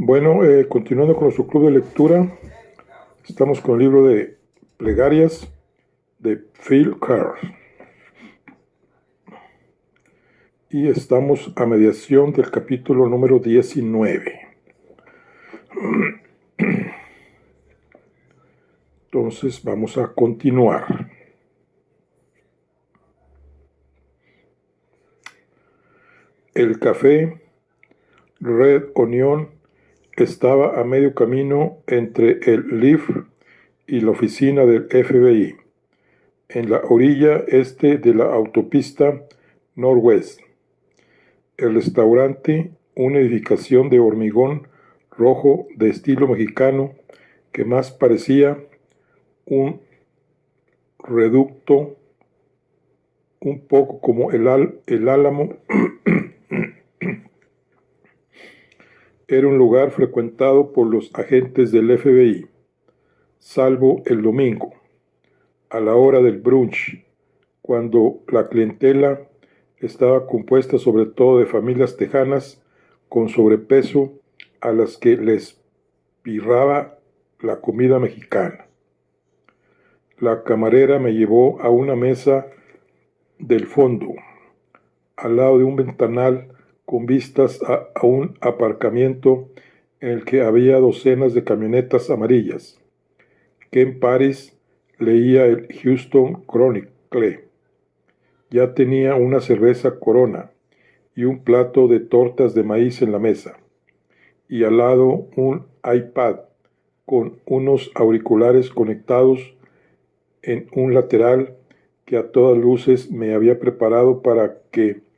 Bueno, continuando con nuestro club de lectura, estamos con el libro de Plegarias de Phil Kerr y estamos a mediación del capítulo número 19. Entonces vamos a continuar. El café Red Onion estaba a medio camino entre el Leaf y la oficina del FBI, en la orilla este de la autopista Northwest. El restaurante, una edificación de hormigón rojo de estilo mexicano que más parecía un reducto, un poco como el Álamo, era un lugar frecuentado por los agentes del FBI, salvo el domingo, a la hora del brunch, cuando la clientela estaba compuesta sobre todo de familias tejanas con sobrepeso a las que les pirraba la comida mexicana. La camarera me llevó a una mesa del fondo, al lado de un ventanal con vistas a un aparcamiento en el que había docenas de camionetas amarillas. Ken Paris leía el Houston Chronicle. Ya tenía una cerveza Corona y un plato de tortas de maíz en la mesa, y al lado un iPad con unos auriculares conectados en un lateral que a todas luces me había preparado para que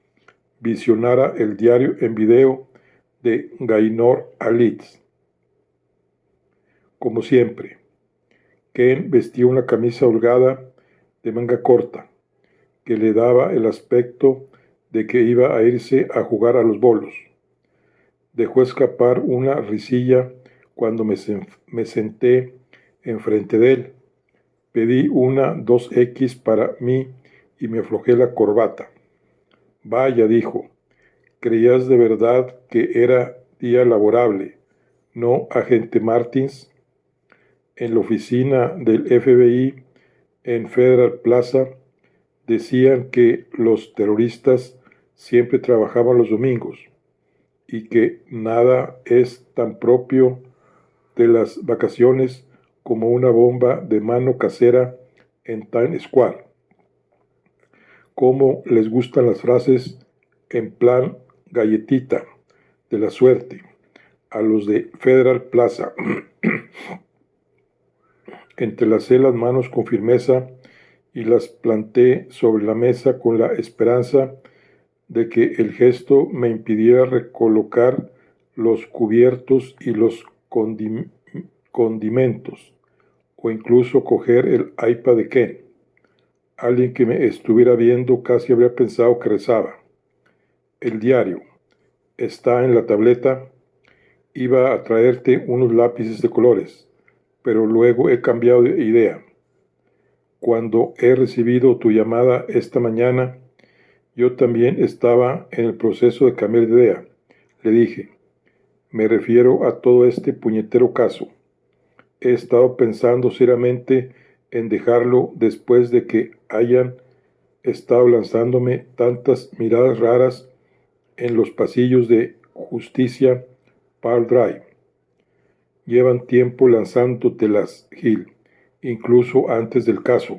visionara el diario en video de Gaynor Alitz. Como siempre, Ken vestía una camisa holgada de manga corta, que le daba el aspecto de que iba a irse a jugar a los bolos. Dejó escapar una risilla cuando me senté enfrente de él. Pedí una 2X para mí y me aflojé la corbata. Vaya, dijo, ¿creías de verdad que era día laborable, no, agente Martins? En la oficina del FBI en Federal Plaza decían que los terroristas siempre trabajaban los domingos y que nada es tan propio de las vacaciones como una bomba de mano casera en Times Square. Cómo les gustan las frases en plan galletita de la suerte a los de Federal Plaza. Entrelacé las manos con firmeza y las planté sobre la mesa con la esperanza de que el gesto me impidiera recolocar los cubiertos y los condimentos, o incluso coger el iPad de Ken. Alguien que me estuviera viendo casi habría pensado que rezaba. El diario está en la tableta. Iba a traerte unos lápices de colores, pero luego he cambiado de idea. Cuando he recibido tu llamada esta mañana, yo también estaba en el proceso de cambiar de idea. Le dije, me refiero a todo este puñetero caso. He estado pensando seriamente en dejarlo después de que hayan estado lanzándome tantas miradas raras en los pasillos de Justicia Park Drive. Llevan tiempo lanzándotelas, Gil, incluso antes del caso,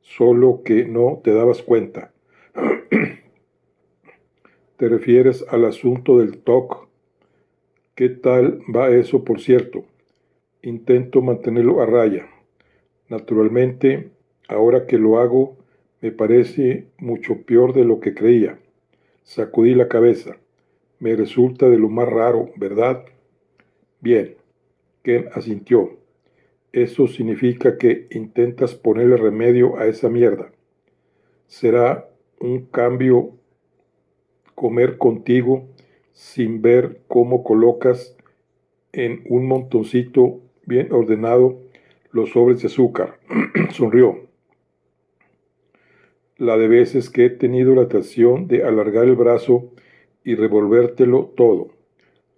solo que no te dabas cuenta. ¿Te refieres al asunto del TOC? ¿Qué tal va eso, por cierto? Intento mantenerlo a raya. Naturalmente, ahora que lo hago, me parece mucho peor de lo que creía. Sacudí la cabeza. Me resulta de lo más raro, ¿verdad? Bien, Ken asintió. Eso significa que intentas ponerle remedio a esa mierda. Será un cambio comer contigo sin ver cómo colocas en un montoncito bien ordenado los sobres de azúcar. Sonrió. La de veces que he tenido la tentación de alargar el brazo y revolvértelo todo.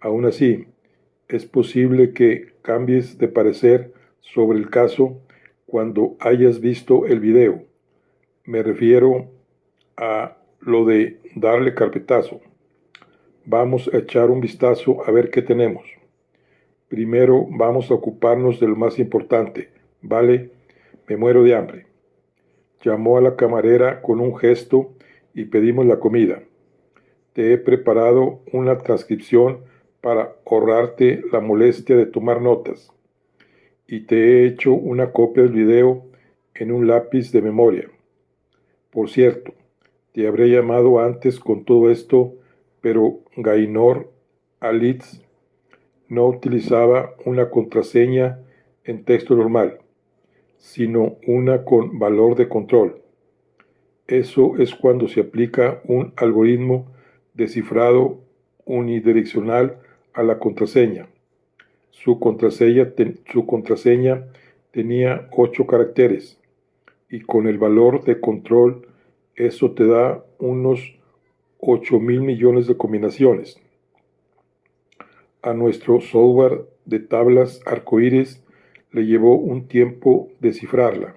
Aún así, Es posible que cambies de parecer sobre el caso cuando hayas visto el video. Me refiero a lo de darle carpetazo. Vamos a echar un vistazo a ver qué tenemos. Primero vamos a ocuparnos de lo más importante, ¿vale? Me muero de hambre. Llamó a la camarera con un gesto y pedimos la comida. Te he preparado una transcripción para ahorrarte la molestia de tomar notas. Y te he hecho una copia del video en un lápiz de memoria. Por cierto, te habré llamado antes con todo esto, pero Gainor Alitz no utilizaba una contraseña en texto normal, sino una con valor de control. Eso es cuando se aplica un algoritmo de cifrado unidireccional a la contraseña. Su contraseña tenía 8 caracteres y con el valor de control eso te da unos 8.000 millones de combinaciones. A nuestro software de tablas arcoíris le llevó un tiempo descifrarla,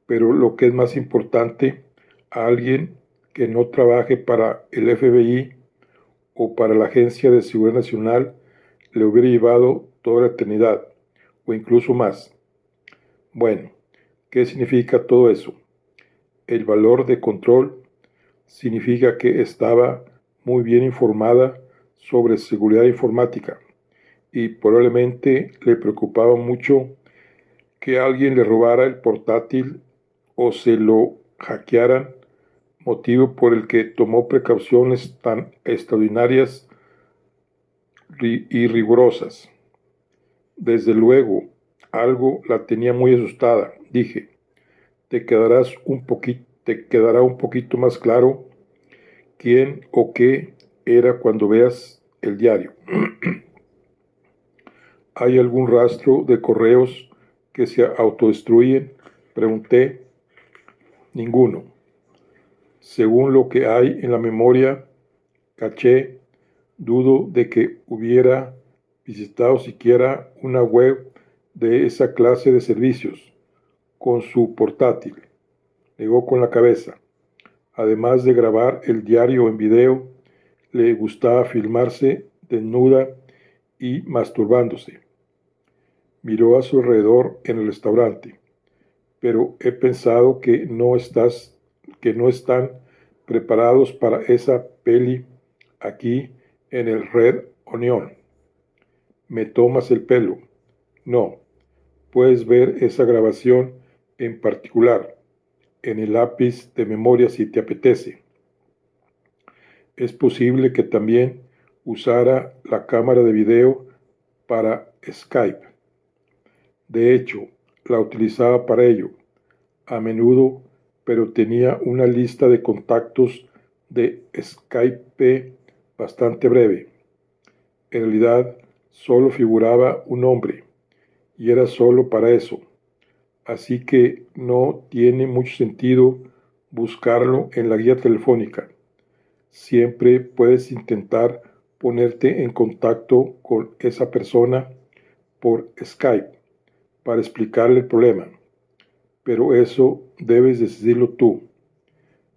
pero lo que es más importante, a alguien que no trabaje para el FBI o para la Agencia de Seguridad Nacional le hubiera llevado toda la eternidad, o incluso más. Bueno, ¿qué significa todo eso? El valor de control significa que estaba muy bien informada sobre seguridad informática y probablemente le preocupaba mucho que alguien le robara el portátil o se lo hackearan, motivo por el que tomó precauciones tan extraordinarias y rigurosas. Desde luego, algo la tenía muy asustada. Dije, te quedará un poquito más claro quién o qué era cuando veas el diario. ¿Hay algún rastro de correos que se autodestruyen? Pregunté. Ninguno. Según lo que hay en la memoria caché, dudo de que hubiera visitado siquiera una web de esa clase de servicios con su portátil. Negó con la cabeza. Además de grabar el diario en video, le gustaba filmarse desnuda y masturbándose. Miró a su alrededor en el restaurante. Pero he pensado que no están preparados para esa peli aquí en el Red Onion. ¿Me tomas el pelo? No. Puedes ver esa grabación en particular en el lápiz de memoria si te apetece. Es posible que también usara la cámara de video para Skype. De hecho, la utilizaba para ello, a menudo, pero tenía una lista de contactos de Skype bastante breve. En realidad, solo figuraba un nombre, y era solo para eso. Así que no tiene mucho sentido buscarlo en la guía telefónica. Siempre puedes intentar ponerte en contacto con esa persona por Skype para explicarle el problema, pero eso debes decidirlo tú.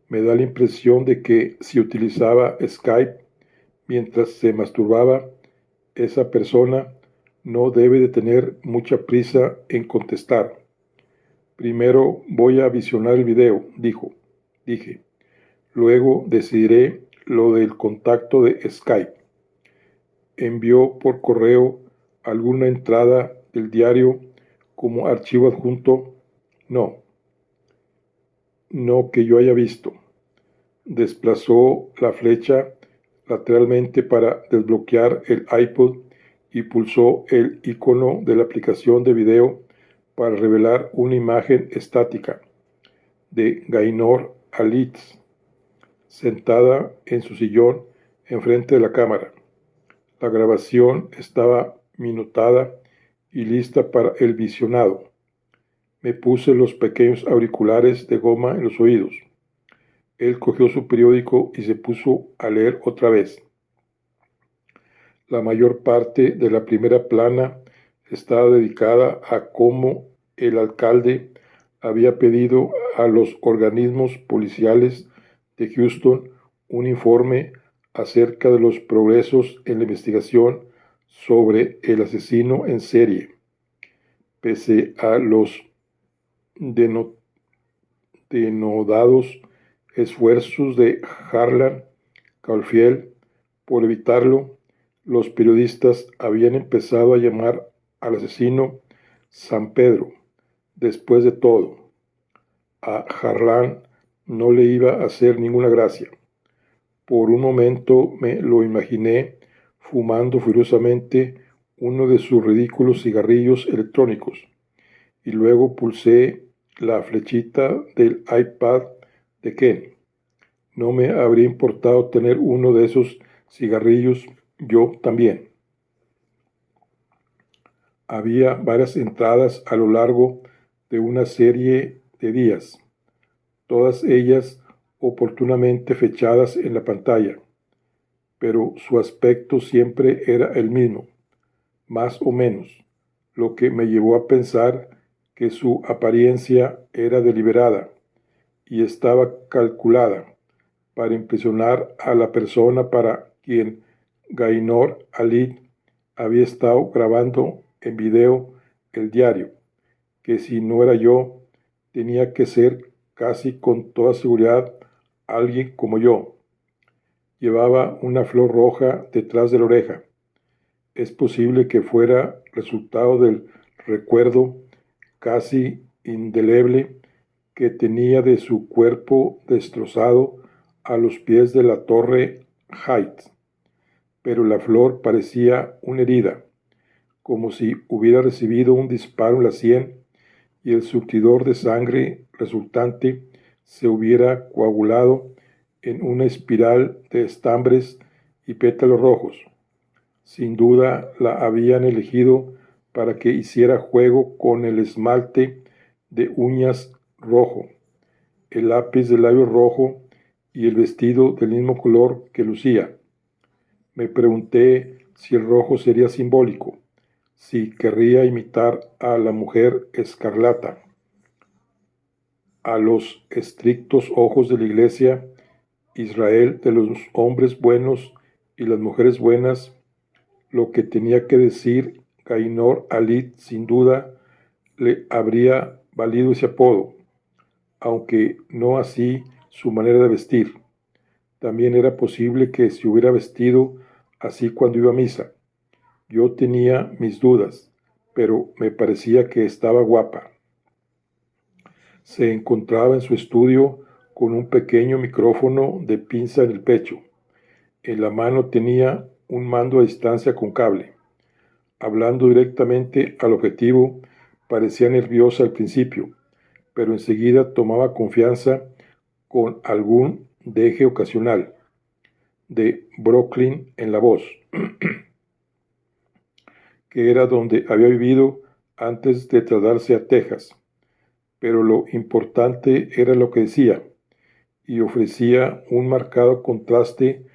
Me da la impresión de que si utilizaba Skype mientras se masturbaba, esa persona no debe de tener mucha prisa en contestar. Primero voy a visionar el video, dije. Luego decidiré lo del contacto de Skype. Envió por correo alguna entrada del diario como archivo adjunto. No que yo haya visto. Desplazó la flecha lateralmente para desbloquear el iPod y pulsó el icono de la aplicación de video para revelar una imagen estática de Gainor Alitz sentada en su sillón enfrente de la cámara. La grabación estaba minutada y lista para el visionado. Me puse los pequeños auriculares de goma en los oídos. Él cogió su periódico y se puso a leer otra vez. La mayor parte de la primera plana estaba dedicada a cómo el alcalde había pedido a los organismos policiales de Houston un informe acerca de los progresos en la investigación sobre el asesino en serie, pese a los denodados esfuerzos de Harlan Caulfield por evitarlo. Los periodistas habían empezado a llamar al asesino San Pedro. Después de todo, a Harlan no le iba a hacer ninguna gracia. Por un momento me lo imaginé fumando furiosamente uno de sus ridículos cigarrillos electrónicos, y luego pulsé la flechita del iPad de Ken. No me habría importado tener uno de esos cigarrillos yo también. Había varias entradas a lo largo de una serie de días, todas ellas oportunamente fechadas en la pantalla, pero su aspecto siempre era el mismo, más o menos, lo que me llevó a pensar que su apariencia era deliberada y estaba calculada para impresionar a la persona para quien Gaynor Ali había estado grabando en video el diario, que si no era yo, tenía que ser casi con toda seguridad alguien como yo. Llevaba una flor roja detrás de la oreja. Es posible que fuera resultado del recuerdo casi indeleble que tenía de su cuerpo destrozado a los pies de la torre Heights, pero la flor parecía una herida, como si hubiera recibido un disparo en la sien y el surtidor de sangre resultante se hubiera coagulado en una espiral de estambres y pétalos rojos. Sin duda la habían elegido para que hiciera juego con el esmalte de uñas rojo, el lápiz de labios rojo y el vestido del mismo color que lucía. Me pregunté si el rojo sería simbólico, si querría imitar a la mujer escarlata. A los estrictos ojos de la Iglesia, Israel de los hombres buenos y las mujeres buenas, lo que tenía que decir Gaynor Ali sin duda le habría valido ese apodo, aunque no así su manera de vestir. También era posible que se hubiera vestido así cuando iba a misa. Yo tenía mis dudas, pero me parecía que estaba guapa. Se encontraba en su estudio con un pequeño micrófono de pinza en el pecho. En la mano tenía un mando a distancia con cable. Hablando directamente al objetivo, parecía nerviosa al principio, pero enseguida tomaba confianza con algún deje ocasional de Brooklyn en la voz, que era donde había vivido antes de trasladarse a Texas. Pero lo importante era lo que decía, y ofrecía un marcado contraste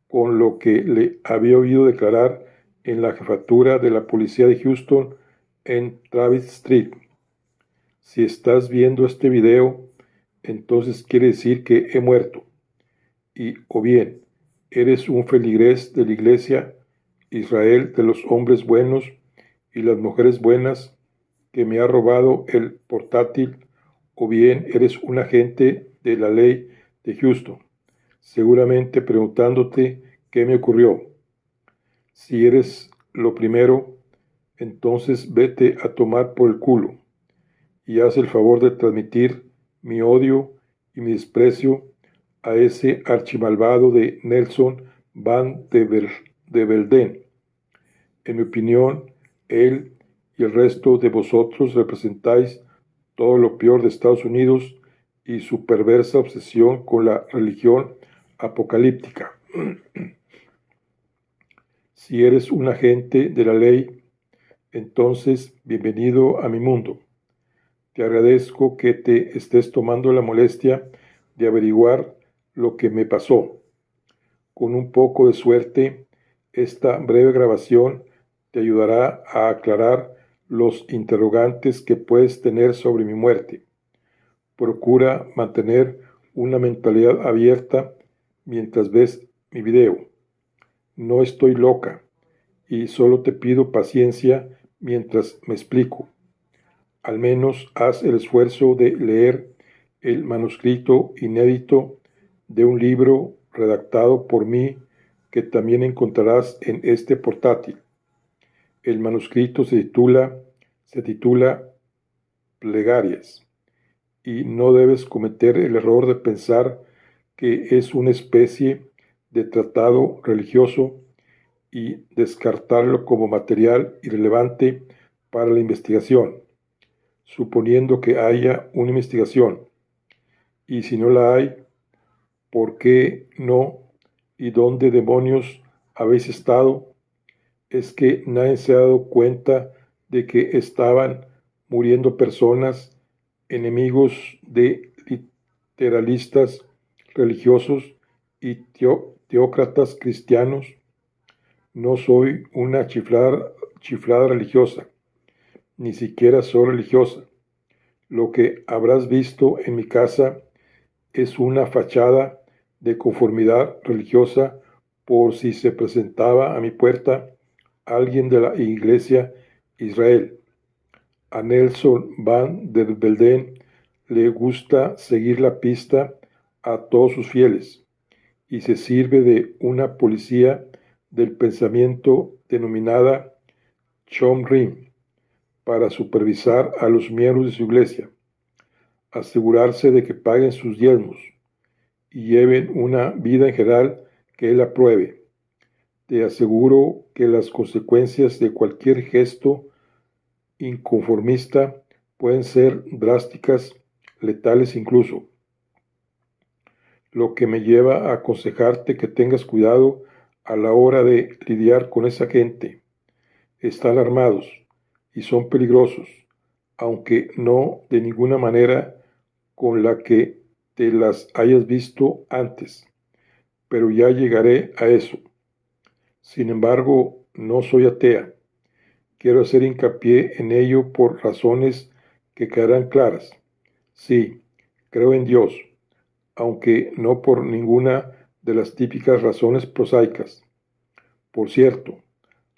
con lo que le había oído declarar en la jefatura de la policía de Houston en Travis Street. Si estás viendo este video, entonces quiere decir que he muerto. Y o bien, eres un feligrés de la iglesia, Israel de los hombres buenos y las mujeres buenas, que me ha robado el portátil, o bien eres un agente de la ley de Houston, seguramente preguntándote qué me ocurrió. Si eres lo primero, entonces vete a tomar por el culo y haz el favor de transmitir mi odio y mi desprecio a ese archimalvado de Nelson Van de Velden. En mi opinión, él y el resto de vosotros representáis todo lo peor de Estados Unidos y su perversa obsesión con la religión apocalíptica. Si eres un agente de la ley, entonces bienvenido a mi mundo. Te agradezco que te estés tomando la molestia de averiguar lo que me pasó. Con un poco de suerte, Esta breve grabación te ayudará a aclarar los interrogantes que puedes tener sobre mi muerte. Procura mantener una mentalidad abierta mientras ves mi video. No estoy loca y solo te pido paciencia mientras me explico. Al menos haz el esfuerzo de leer el manuscrito inédito de un libro redactado por mí que también encontrarás en este portátil. El manuscrito se titula Plegarias, y no debes cometer el error de pensar que es una especie de tratado religioso y descartarlo como material irrelevante para la investigación, suponiendo que haya una investigación. Y si no la hay, ¿por qué no? ¿Y dónde demonios habéis estado? ¿Es que nadie se ha dado cuenta de que estaban muriendo personas, enemigos de literalistas religiosos y teócratas cristianos? No soy una chiflada religiosa, ni siquiera soy religiosa. Lo que habrás visto en mi casa es una fachada de conformidad religiosa por si se presentaba a mi puerta alguien de la Iglesia Israel. A Nelson Van der Velden le gusta seguir la pista a todos sus fieles y se sirve de una policía del pensamiento denominada Chomrim para supervisar a los miembros de su iglesia, asegurarse de que paguen sus diezmos y lleven una vida en general que él apruebe. Te aseguro que las consecuencias de cualquier gesto inconformista pueden ser drásticas, letales incluso. Lo que me lleva a aconsejarte que tengas cuidado a la hora de lidiar con esa gente. Están armados y son peligrosos, aunque no de ninguna manera con la que te las hayas visto antes. Pero ya llegaré a eso. Sin embargo, no soy atea. Quiero hacer hincapié en ello por razones que quedarán claras. Sí, creo en Dios, aunque no por ninguna de las típicas razones prosaicas. Por cierto,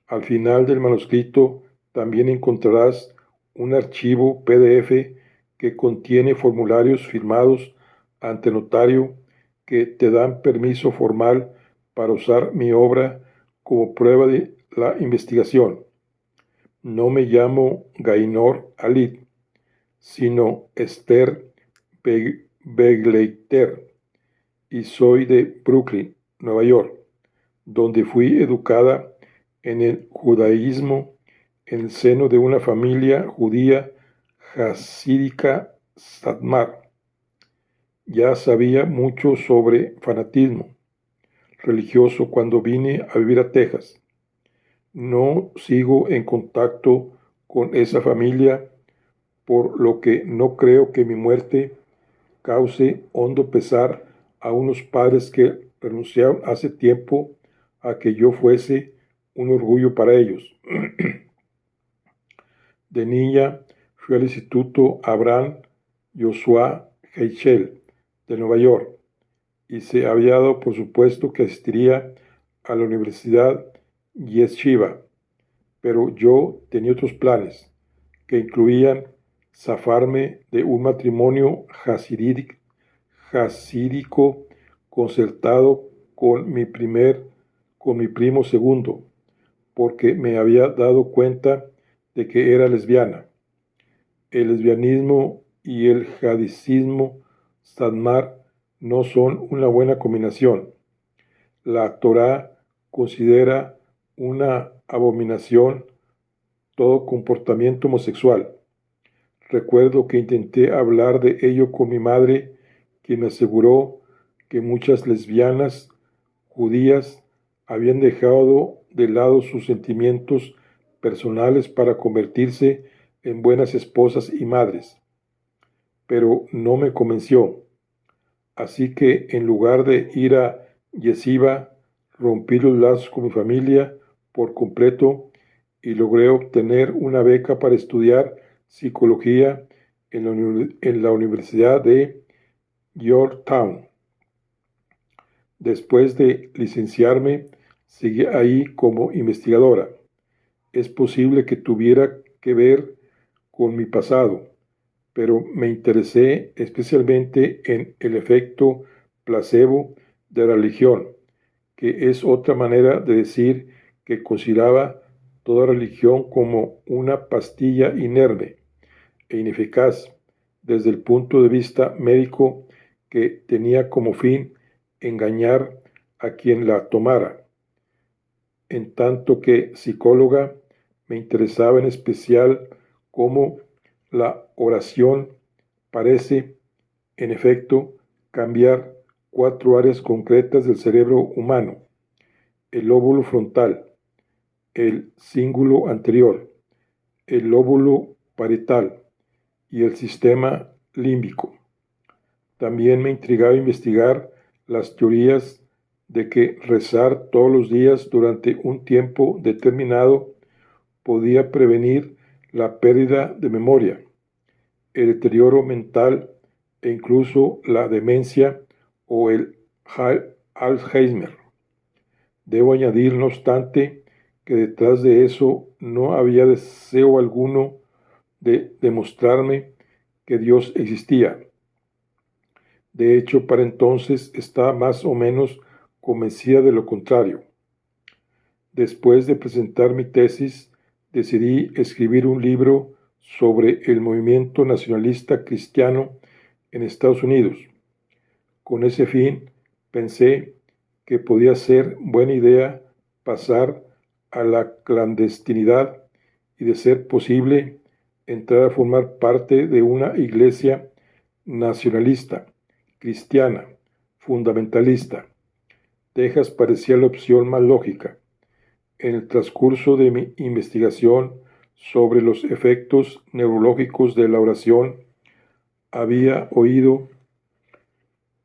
al final del manuscrito también encontrarás un archivo PDF que contiene formularios firmados ante notario que te dan permiso formal para usar mi obra como prueba de la investigación. No me llamo Gainor Alit, sino Esther Begleiter, y soy de Brooklyn, Nueva York, donde fui educada en el judaísmo en el seno de una familia judía jasídica Satmar. Ya sabía mucho sobre fanatismo religioso cuando vine a vivir a Texas. No sigo en contacto con esa familia, por lo que no creo que mi muerte cause hondo pesar a unos padres que renunciaron hace tiempo a que yo fuese un orgullo para ellos. De niña fui al Instituto Abraham Joshua Heschel de Nueva York y se había dado por supuesto que asistiría a la Universidad Yeshiva, pero yo tenía otros planes que incluían zafarme de un matrimonio jasídico concertado con mi primo segundo, porque me había dado cuenta de que era lesbiana. El lesbianismo y el hadisismo Sadmar no son una buena combinación. La Torá considera una abominación todo comportamiento homosexual. Recuerdo que intenté hablar de ello con mi madre, quien me aseguró que muchas lesbianas judías habían dejado de lado sus sentimientos personales para convertirse en buenas esposas y madres, pero no me convenció. Así que en lugar de ir a Yeshiva, rompí los lazos con mi familia por completo y logré obtener una beca para estudiar psicología en la Universidad de Georgetown. Después de licenciarme, seguí ahí como investigadora. Es posible que tuviera que ver con mi pasado, pero me interesé especialmente en el efecto placebo de la religión, que es otra manera de decir que consideraba toda religión como una pastilla inerme e ineficaz desde el punto de vista médico que tenía como fin engañar a quien la tomara. En tanto que psicóloga, me interesaba en especial cómo la oración parece, en efecto, cambiar 4 áreas concretas del cerebro humano: el lóbulo frontal, el cíngulo anterior, el lóbulo parietal y el sistema límbico. También me intrigaba investigar las teorías de que rezar todos los días durante un tiempo determinado podía prevenir la pérdida de memoria, el deterioro mental e incluso la demencia o el Alzheimer. Debo añadir, no obstante, que detrás de eso no había deseo alguno de demostrarme que Dios existía. De hecho, para entonces estaba más o menos convencida de lo contrario. Después de presentar mi tesis, decidí escribir un libro sobre el movimiento nacionalista cristiano en Estados Unidos. Con ese fin, pensé que podía ser buena idea pasar a la clandestinidad y, de ser posible, entrar a formar parte de una iglesia nacionalista, cristiana, fundamentalista. Texas parecía la opción más lógica. En el transcurso de mi investigación sobre los efectos neurológicos de la oración, había oído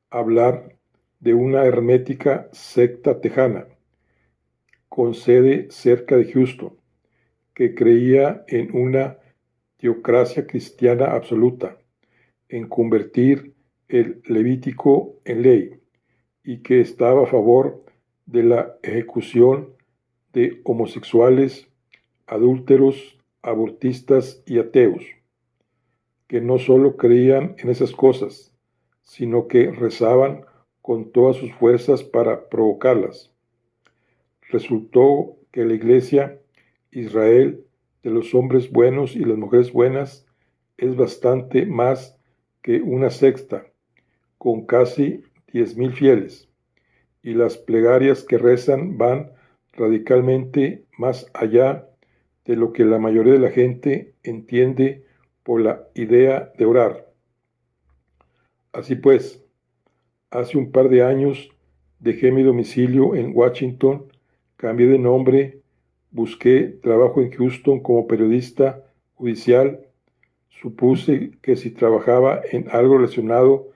hablar de una hermética secta tejana, con sede cerca de Houston, que creía en una teocracia cristiana absoluta, en convertir el Levítico en ley, y que estaba a favor de la ejecución de homosexuales, adúlteros, abortistas y ateos, que no solo creían en esas cosas, sino que rezaban con todas sus fuerzas para provocarlas. Resultó que la Iglesia Israel de los hombres buenos y las mujeres buenas es bastante más que una secta, con casi 10,000 fieles, y las plegarias que rezan van radicalmente más allá de lo que la mayoría de la gente entiende por la idea de orar. Así pues, hace un par de años dejé mi domicilio en Washington, cambié de nombre, busqué trabajo en Houston como periodista judicial. Supuse que si trabajaba en algo relacionado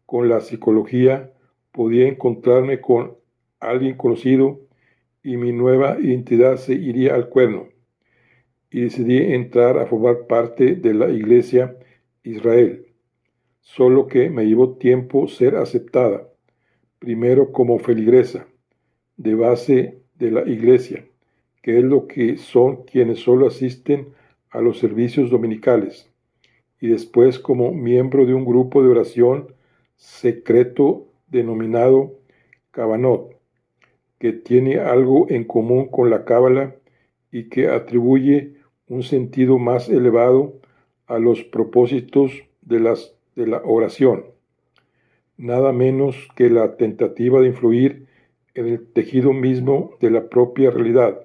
con la psicología, podía encontrarme con alguien conocido y mi nueva identidad se iría al cuerno. Y decidí entrar a formar parte de la Iglesia Israel, solo que me llevó tiempo ser aceptada, primero como feligresa, de base de la Iglesia, que es lo que son quienes solo asisten a los servicios dominicales, y después como miembro de un grupo de oración secreto denominado Cabanot, que tiene algo en común con la Cábala y que atribuye un sentido más elevado a los propósitos de la oración, nada menos que la tentativa de influir en el tejido mismo de la propia realidad.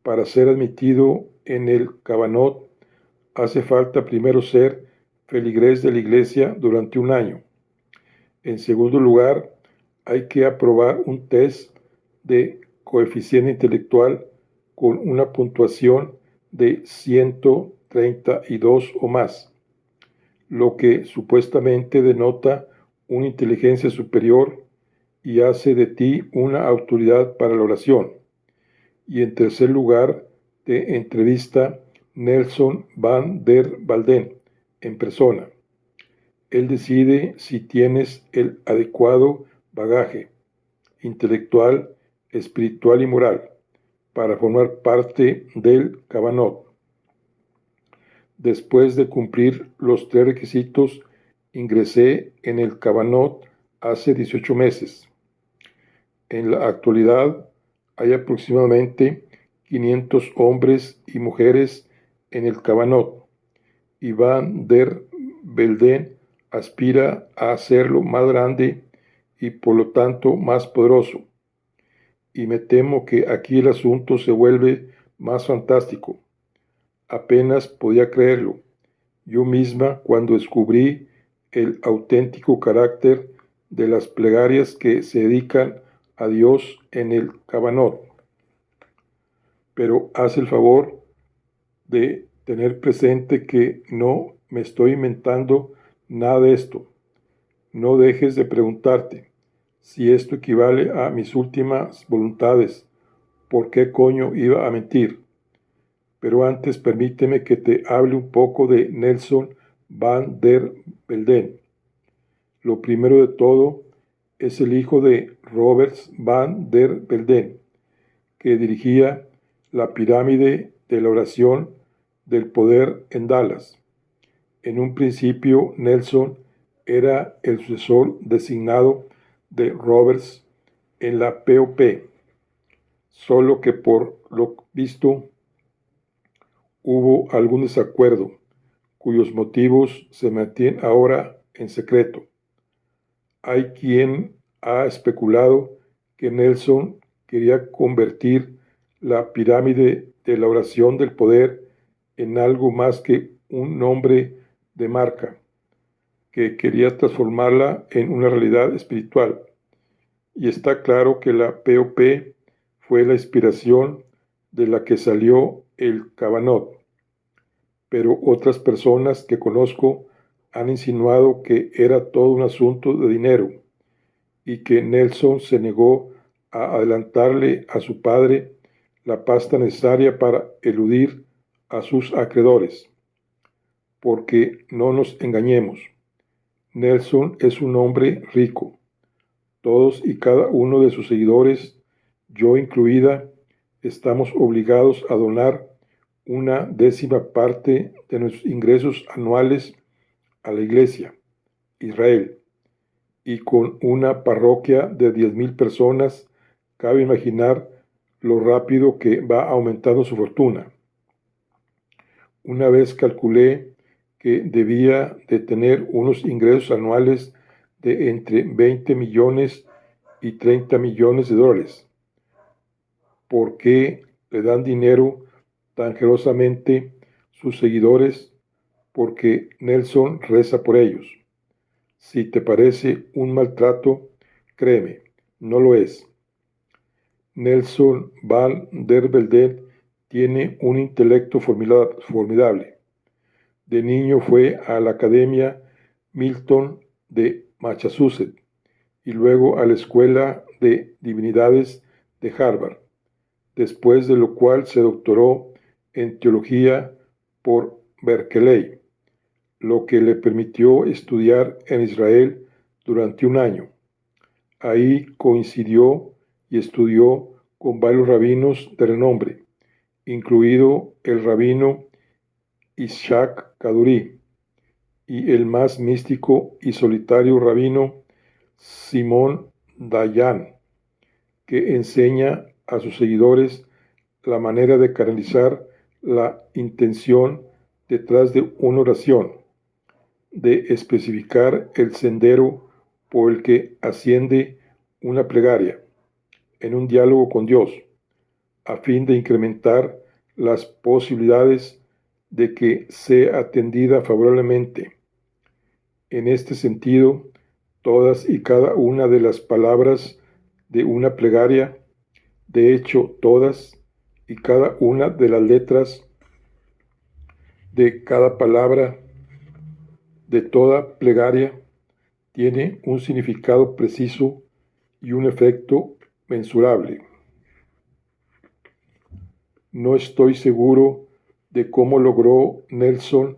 Para ser admitido en el Cabanot, hace falta primero ser feligrés de la Iglesia durante un año. En segundo lugar, hay que aprobar un test de coeficiente intelectual con una puntuación de 132 o más, lo que supuestamente denota una inteligencia superior, y hace de ti una autoridad para la oración. Y en tercer lugar, te entrevista Nelson Van der Walden en persona. Él decide si tienes el adecuado bagaje intelectual, espiritual y moral para formar parte del Cabanot. Después de cumplir los 3 requisitos, ingresé en el Cabanot hace 18 meses. En la actualidad hay aproximadamente 500 hombres y mujeres en el Cabanot, y Van der Velden aspira a hacerlo más grande y por lo tanto más poderoso. Y me temo que aquí el asunto se vuelve más fantástico. Apenas podía creerlo yo misma cuando descubrí el auténtico carácter de las plegarias que se dedican a Dios en el Cabanot. Pero haz el favor de tener presente que no me estoy inventando nada de esto. No dejes de preguntarte si esto equivale a mis últimas voluntades. ¿Por qué coño iba a mentir? Pero antes permíteme que te hable un poco de Nelson Van der Velden. Lo primero de todo, es el hijo de Robert Van der Velden, que dirigía la pirámide de la oración del poder en Dallas. En un principio, Nelson era el sucesor designado de Roberts en la POP, solo que por lo visto hubo algún desacuerdo, cuyos motivos se mantienen ahora en secreto. Hay quien ha especulado que Nelson quería convertir la pirámide de la oración del poder en algo más que un nombre de marca, que quería transformarla en una realidad espiritual. Y está claro que la POP fue la inspiración de la que salió el Cabanot. Pero otras personas que conozco han insinuado que era todo un asunto de dinero y que Nelson se negó a adelantarle a su padre la pasta necesaria para eludir a sus acreedores. Porque no nos engañemos, Nelson es un hombre rico. Todos y cada uno de sus seguidores, yo incluida, estamos obligados a donar una 10ª parte de nuestros ingresos anuales a la Iglesia, Israel, y con una parroquia de 10,000 personas, cabe imaginar lo rápido que va aumentando su fortuna. Una vez calculé que debía de tener unos ingresos anuales de entre 20 millones y 30 millones de dólares. ¿Por qué le dan dinero tan generosamente sus seguidores? Porque Nelson reza por ellos. Si te parece un maltrato, créeme, no lo es. Nelson Van der Velden tiene un intelecto formidable. De niño fue a la Academia Milton de Massachusetts y luego a la Escuela de Divinidades de Harvard, después de lo cual se doctoró en teología por Berkeley, lo que le permitió estudiar en Israel durante un año. Ahí coincidió y estudió con varios rabinos de renombre, incluido el rabino Ishak Kaduri y el más místico y solitario rabino Simón Dayan, que enseña a sus seguidores la manera de canalizar la intención detrás de una oración, de especificar el sendero por el que asciende una plegaria en un diálogo con Dios, a fin de incrementar las posibilidades de que sea atendida favorablemente. En este sentido, todas y cada una de las palabras de una plegaria, de hecho todas y cada una de las letras de cada palabra de toda plegaria, tiene un significado preciso y un efecto mensurable. No estoy seguro de cómo logró Nelson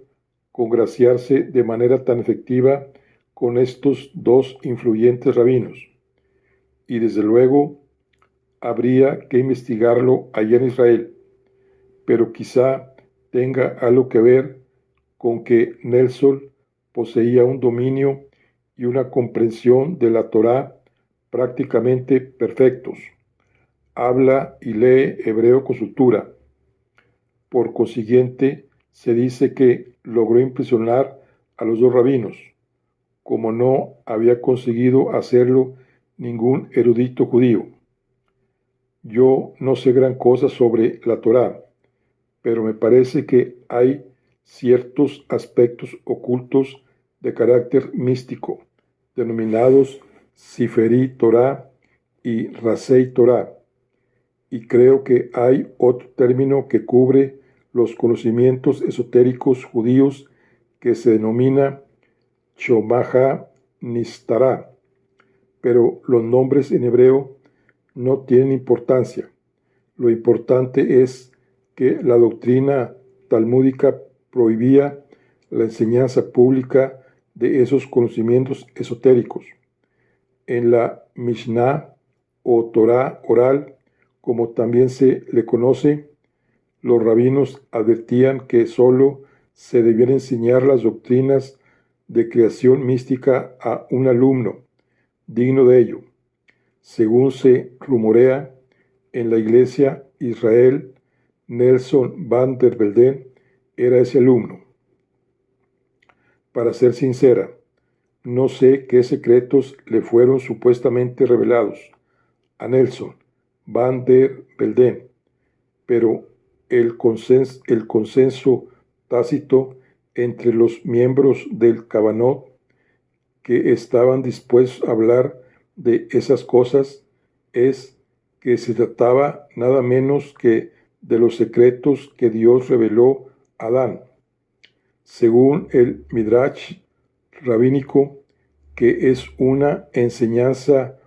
congraciarse de manera tan efectiva con estos dos influyentes rabinos, y desde luego habría que investigarlo allá en Israel, pero quizá tenga algo que ver con que Nelson poseía un dominio y una comprensión de la Torá prácticamente perfectos. Habla y lee hebreo con soltura. Por consiguiente, se dice que logró impresionar a los dos rabinos, como no había conseguido hacerlo ningún erudito judío. Yo no sé gran cosa sobre la Torá, pero me parece que hay ciertos aspectos ocultos de carácter místico, denominados Siferi Torá y Rasei Torá, y creo que hay otro término que cubre los conocimientos esotéricos judíos que se denomina Chomaha Nistará, pero los nombres en hebreo no tienen importancia. Lo importante es que la doctrina talmúdica prohibía la enseñanza pública de esos conocimientos esotéricos. En la Mishnah o Torá oral, como también se le conoce, los rabinos advertían que sólo se debían enseñar las doctrinas de creación mística a un alumno digno de ello. Según se rumorea, en la iglesia Israel, Nelson van der Velden era ese alumno. Para ser sincera, no sé qué secretos le fueron supuestamente revelados a Nelson van der Velden, pero el consenso tácito entre los miembros del Cabanot que estaban dispuestos a hablar de esas cosas es que se trataba nada menos que de los secretos que Dios reveló a Adán. Según el Midrash rabínico, que es una enseñanza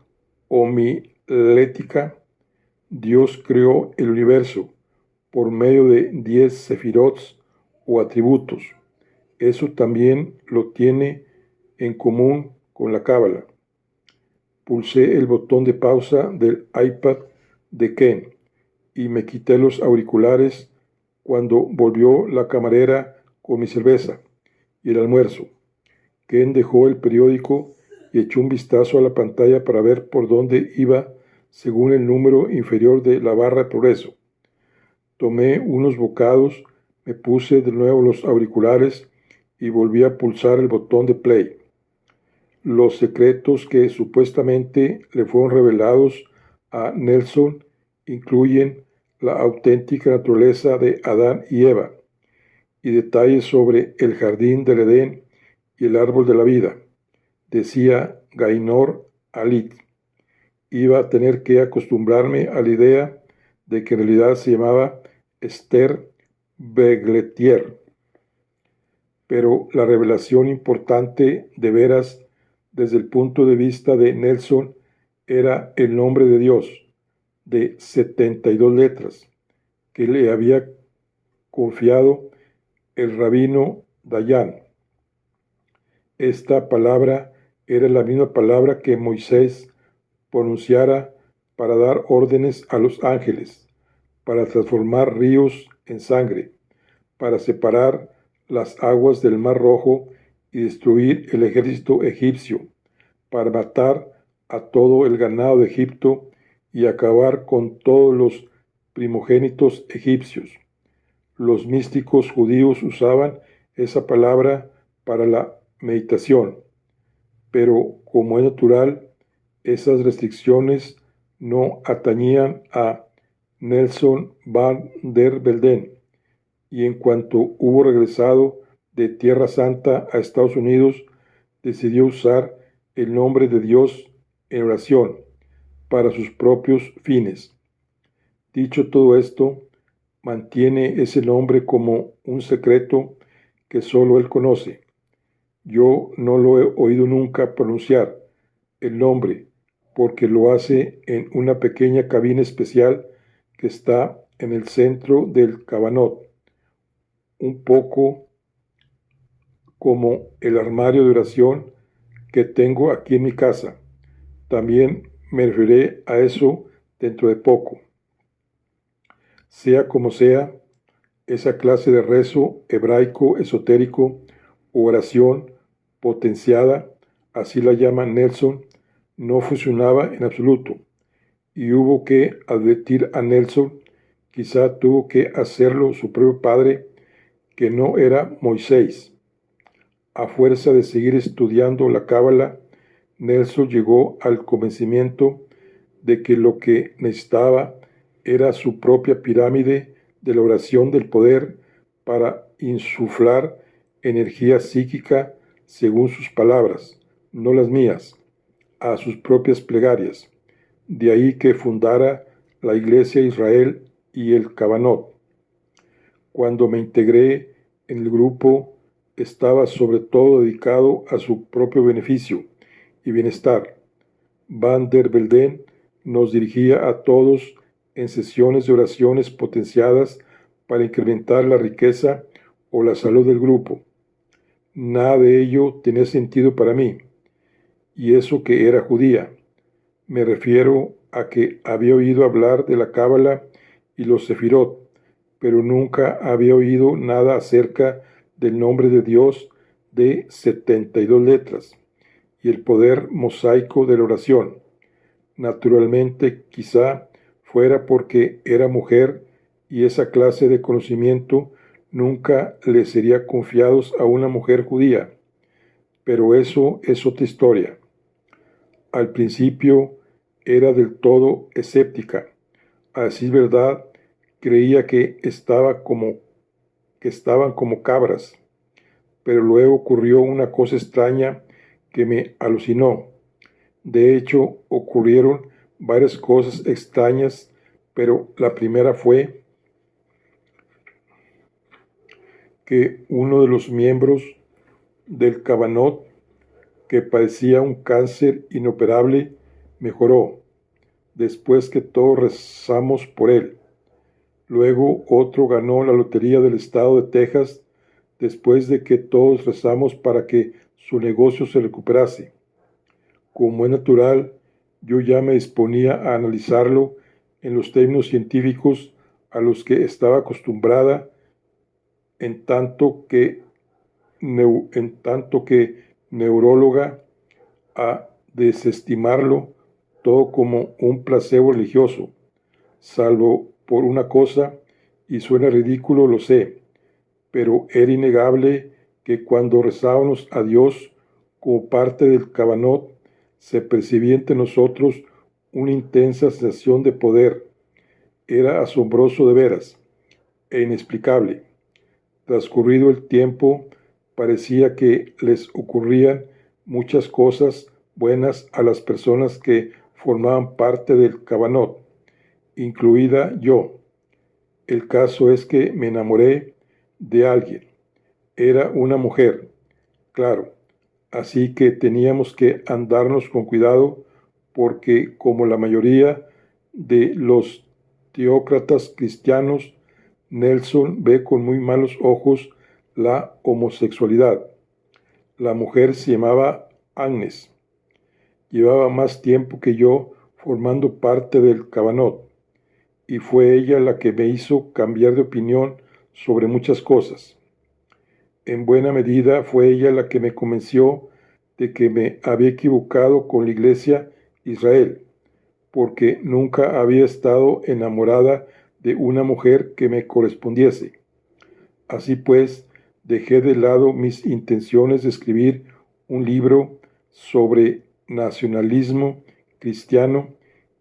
homilética, Dios creó el universo por medio de 10 sefirot o atributos. Eso también lo tiene en común con la Cábala. Pulsé el botón de pausa del iPad de Ken y me quité los auriculares cuando volvió la camarera con mi cerveza y el almuerzo. Ken dejó el periódico y echó un vistazo a la pantalla para ver por dónde iba según el número inferior de la barra de progreso. Tomé unos bocados, me puse de nuevo los auriculares y volví a pulsar el botón de play. Los secretos que supuestamente le fueron revelados a Nelson incluyen la auténtica naturaleza de Adán y Eva y detalles sobre el jardín del Edén y el árbol de la vida. Decía Gainor Alit. Iba a tener que acostumbrarme a la idea de que en realidad se llamaba Esther Begletier. Pero la revelación importante de veras desde el punto de vista de Nelson era el nombre de Dios, de 72 letras, que le había confiado el rabino Dayan. Esta palabra era la misma palabra que Moisés pronunciara para dar órdenes a los ángeles, para transformar ríos en sangre, para separar las aguas del Mar Rojo y destruir el ejército egipcio, para matar a todo el ganado de Egipto y acabar con todos los primogénitos egipcios. Los místicos judíos usaban esa palabra para la meditación, pero como es natural, esas restricciones no atañían a Nelson van der Velden, y en cuanto hubo regresado de Tierra Santa a Estados Unidos, decidió usar el nombre de Dios en oración para sus propios fines. Dicho todo esto, mantiene ese nombre como un secreto que solo él conoce. Yo no lo he oído nunca pronunciar el nombre, porque lo hace en una pequeña cabina especial que está en el centro del cabanot, un poco como el armario de oración que tengo aquí en mi casa. También me referiré a eso dentro de poco. Sea como sea, esa clase de rezo hebraico esotérico o oración potenciada, así la llama Nelson, no funcionaba en absoluto, y hubo que advertir a Nelson, quizá tuvo que hacerlo su propio padre, que no era Moisés. A fuerza de seguir estudiando la Cábala, Nelson llegó al convencimiento de que lo que necesitaba era su propia pirámide de la oración del poder para insuflar energía psíquica, según sus palabras, no las mías, a sus propias plegarias. De ahí que fundara la Iglesia Israel y el Cabanot. Cuando me integré en el grupo, estaba sobre todo dedicado a su propio beneficio y bienestar. Van der Velden nos dirigía a todos en sesiones de oraciones potenciadas para incrementar la riqueza o la salud del grupo. Nada de ello tenía sentido para mí, y eso que era judía. Me refiero a que había oído hablar de la Cábala y los Sefirot, pero nunca había oído nada acerca del nombre de Dios de 72 letras y el poder mosaico de la oración. Naturalmente, quizá fuera porque era mujer y esa clase de conocimiento nunca le sería confiados a una mujer judía, pero eso es otra historia. Al principio era del todo escéptica. A decir verdad, creía que estaban como cabras, pero luego ocurrió una cosa extraña que me alucinó. De hecho, ocurrieron varias cosas extrañas, pero la primera fue que uno de los miembros del Cabanot, que padecía un cáncer inoperable, mejoró, después que todos rezamos por él. Luego otro ganó la lotería del estado de Texas, después de que todos rezamos para que su negocio se recuperase. Como es natural, yo ya me disponía a analizarlo en los términos científicos a los que estaba acostumbrada, en tanto que neuróloga, a desestimarlo todo como un placebo religioso, salvo por una cosa, y suena ridículo, lo sé, pero era innegable que cuando rezábamos a Dios como parte del Cabanot, se percibía entre nosotros una intensa sensación de poder. Era asombroso de veras e inexplicable. Transcurrido el tiempo, parecía que les ocurrían muchas cosas buenas a las personas que formaban parte del Cabanot, incluida yo. El caso es que me enamoré de alguien. Era una mujer, claro, así que teníamos que andarnos con cuidado porque, como la mayoría de los teócratas cristianos, Nelson ve con muy malos ojos la homosexualidad. La mujer se llamaba Agnes. Llevaba más tiempo que yo formando parte del Cabanot, y fue ella la que me hizo cambiar de opinión sobre muchas cosas. En buena medida fue ella la que me convenció de que me había equivocado con la Iglesia Israel, porque nunca había estado enamorada de una mujer que me correspondiese. Así pues, dejé de lado mis intenciones de escribir un libro sobre nacionalismo cristiano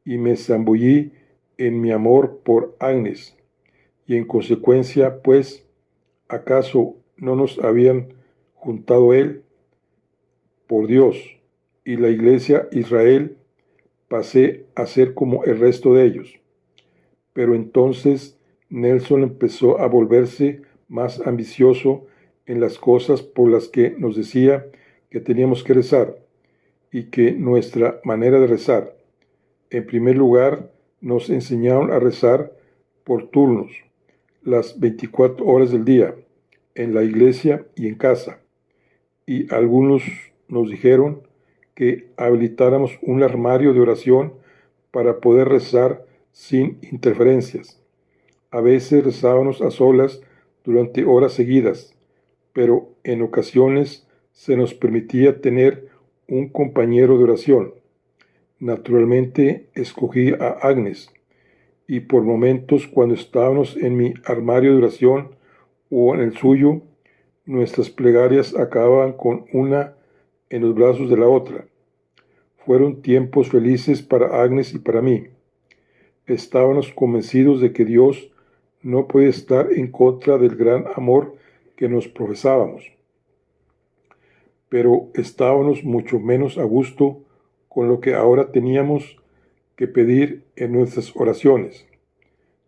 y me zambullí en mi amor por Agnes. Y en consecuencia, pues, ¿acaso no nos habían juntado él? Por Dios y la Iglesia Israel, pasé a ser como el resto de ellos. Pero entonces Nelson empezó a volverse más ambicioso en las cosas por las que nos decía que teníamos que rezar y que nuestra manera de rezar, En primer lugar, nos enseñaron a rezar por turnos, las 24 horas del día, en la iglesia y en casa. Y algunos nos dijeron que habilitáramos un armario de oración para poder rezar sin interferencias. A veces rezábamos a solas durante horas seguidas, pero en ocasiones se nos permitía tener un compañero de oración. Naturalmente escogí a Agnes, y por momentos cuando estábamos en mi armario de oración o en el suyo, nuestras plegarias acababan con una en los brazos de la otra. Fueron tiempos felices para Agnes y para mí. Estábamos convencidos de que Dios no puede estar en contra del gran amor que nos profesábamos, pero estábamos mucho menos a gusto con lo que ahora teníamos que pedir en nuestras oraciones.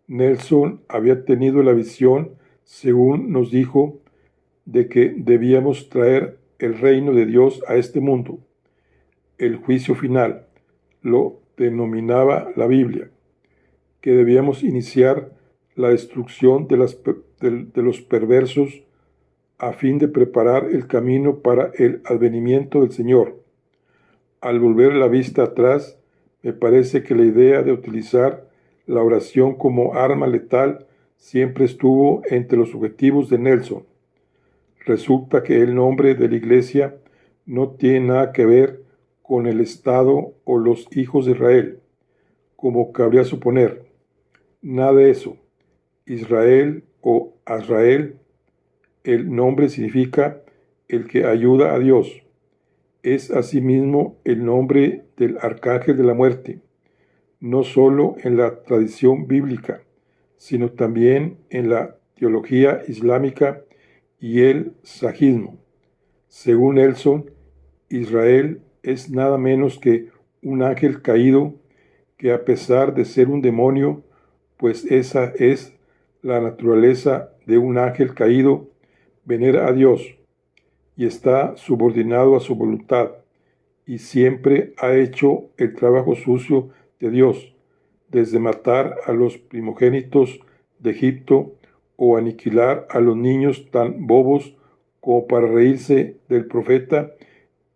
Nelson había tenido la visión, según nos dijo, de que debíamos traer el reino de Dios a este mundo. El juicio final lo denominaba la Biblia, que debíamos iniciar la destrucción de los perversos a fin de preparar el camino para el advenimiento del Señor. Al volver la vista atrás, me parece que la idea de utilizar la oración como arma letal siempre estuvo entre los objetivos de Nelson. Resulta que el nombre de la iglesia no tiene nada que ver con el Estado o los hijos de Israel, como cabría suponer. Nada de eso. Israel o Azrael, el nombre significa el que ayuda a Dios. Es asimismo el nombre del arcángel de la muerte, no solo en la tradición bíblica, sino también en la teología islámica y el sajismo. Según Nelson, Israel es nada menos que un ángel caído que, a pesar de ser un demonio, pues esa es la naturaleza de un ángel caído, venera a Dios y está subordinado a su voluntad, y siempre ha hecho el trabajo sucio de Dios, desde matar a los primogénitos de Egipto o aniquilar a los niños tan bobos como para reírse del profeta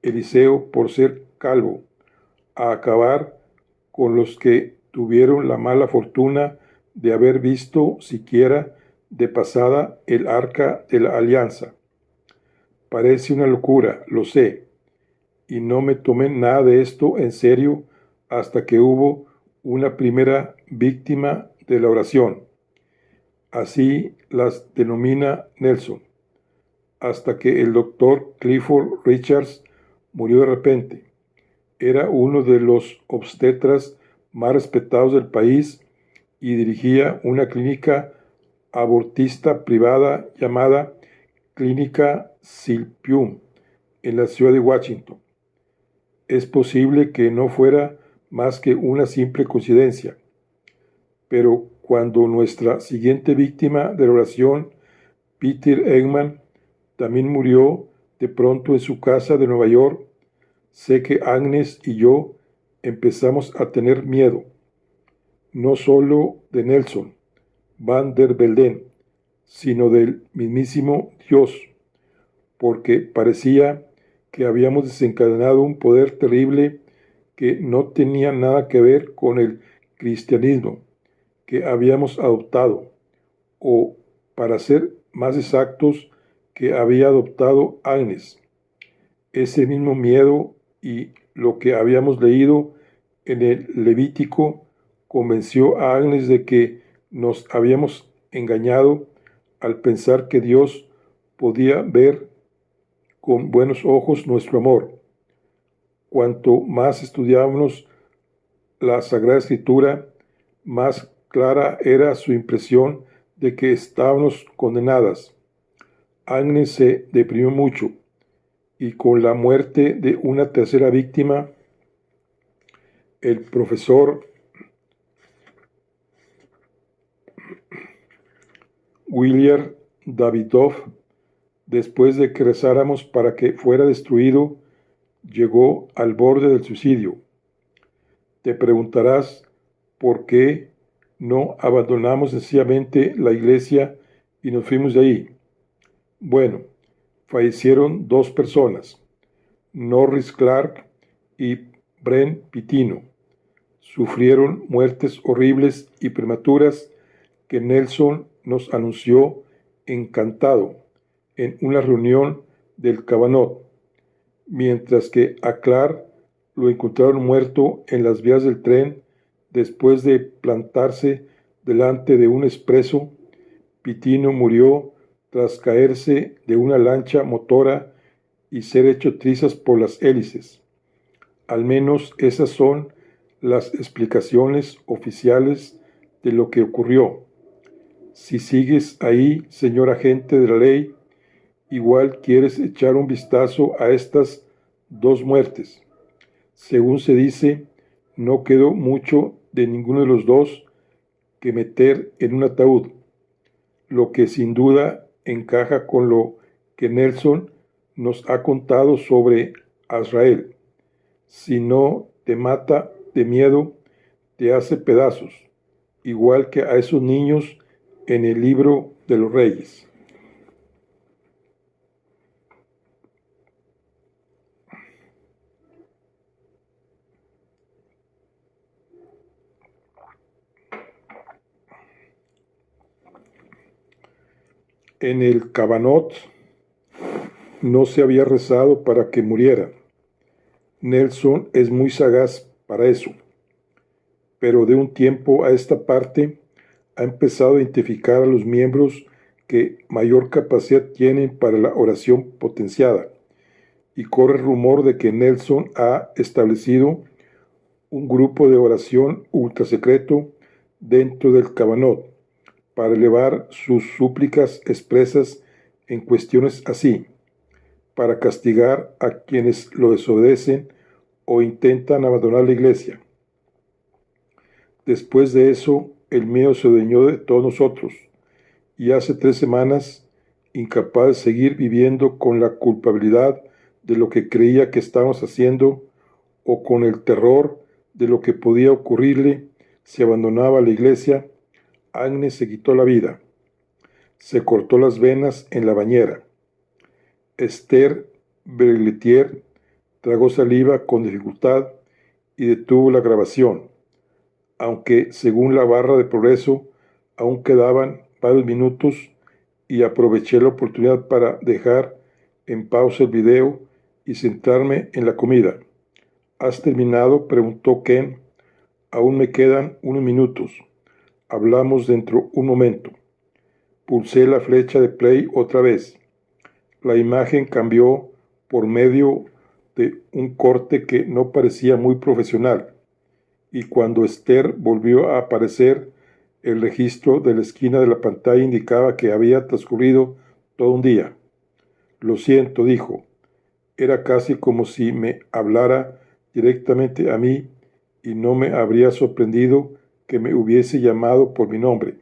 Eliseo por ser calvo, a acabar con los que tuvieron la mala fortuna de haber visto siquiera de pasada el arca de la alianza. Parece una locura, lo sé, y no me tomé nada de esto en serio hasta que hubo una primera víctima de la oración. Así las denomina Nelson, hasta que el doctor Clifford Richards murió de repente. Era uno de los obstetras más respetados del país y dirigía una clínica abortista privada llamada Clínica Silpium en la ciudad de Washington. Es posible que no fuera más que una simple coincidencia, pero cuando nuestra siguiente víctima de la oración, Peter Eggman, también murió de pronto en su casa de Nueva York, sé que Agnes y yo empezamos a tener miedo, no solo de Nelson Van der Velden, sino del mismísimo Dios, porque parecía que habíamos desencadenado un poder terrible que no tenía nada que ver con el cristianismo que habíamos adoptado, o, para ser más exactos, que había adoptado Agnes. Ese mismo miedo y lo que habíamos leído en el Levítico convenció a Agnes de que nos habíamos engañado al pensar que Dios podía ver con buenos ojos nuestro amor. Cuanto más estudiábamos la Sagrada Escritura, más clara era su impresión de que estábamos condenadas. Agnes se deprimió mucho, y con la muerte de una tercera víctima, el profesor William Davidoff, después de que rezáramos para que fuera destruido, llegó al borde del suicidio. Te preguntarás por qué no abandonamos sencillamente la iglesia y nos fuimos de ahí. Bueno, fallecieron dos personas, Norris Clark y Brent Pitino. Sufrieron muertes horribles y prematuras que Nelson nos anunció encantado en una reunión del Cabanot, mientras que a Clark lo encontraron muerto en las vías del tren después de plantarse delante de un expreso. Pitino murió tras caerse de una lancha motora y ser hecho trizas por las hélices. Al menos esas son las explicaciones oficiales de lo que ocurrió. Si sigues ahí, señor agente de la ley, igual quieres echar un vistazo a estas dos muertes. Según se dice, no quedó mucho de ninguno de los dos que meter en un ataúd, lo que sin duda encaja con lo que Nelson nos ha contado sobre Azrael. Si no te mata de miedo, te hace pedazos, igual que a esos niños en el libro de los reyes. En el Cabanot no se había rezado para que muriera. Nelson es muy sagaz para eso, pero de un tiempo a esta parte ha empezado a identificar a los miembros que mayor capacidad tienen para la oración potenciada, y corre el rumor de que Nelson ha establecido un grupo de oración ultrasecreto dentro del Cabanot para elevar sus súplicas expresas en cuestiones así, para castigar a quienes lo desobedecen o intentan abandonar la iglesia. Después de eso, el miedo se adueñó de todos nosotros, y hace 3 semanas, incapaz de seguir viviendo con la culpabilidad de lo que creía que estábamos haciendo, o con el terror de lo que podía ocurrirle si abandonaba la iglesia, Agnes se quitó la vida. Se cortó las venas en la bañera. Esther Berletier tragó saliva con dificultad y detuvo la grabación, aunque según la barra de progreso aún quedaban varios minutos, y aproveché la oportunidad para dejar en pausa el video y centrarme en la comida. ¿Has terminado?, preguntó Ken. Aún me quedan unos minutos. Hablamos dentro un momento. Pulsé la flecha de play otra vez. La imagen cambió por medio de un corte que no parecía muy profesional, y cuando Esther volvió a aparecer, el registro de la esquina de la pantalla indicaba que había transcurrido todo un día. Lo siento, dijo. Era casi como si me hablara directamente a mí, y no me habría sorprendido que me hubiese llamado por mi nombre.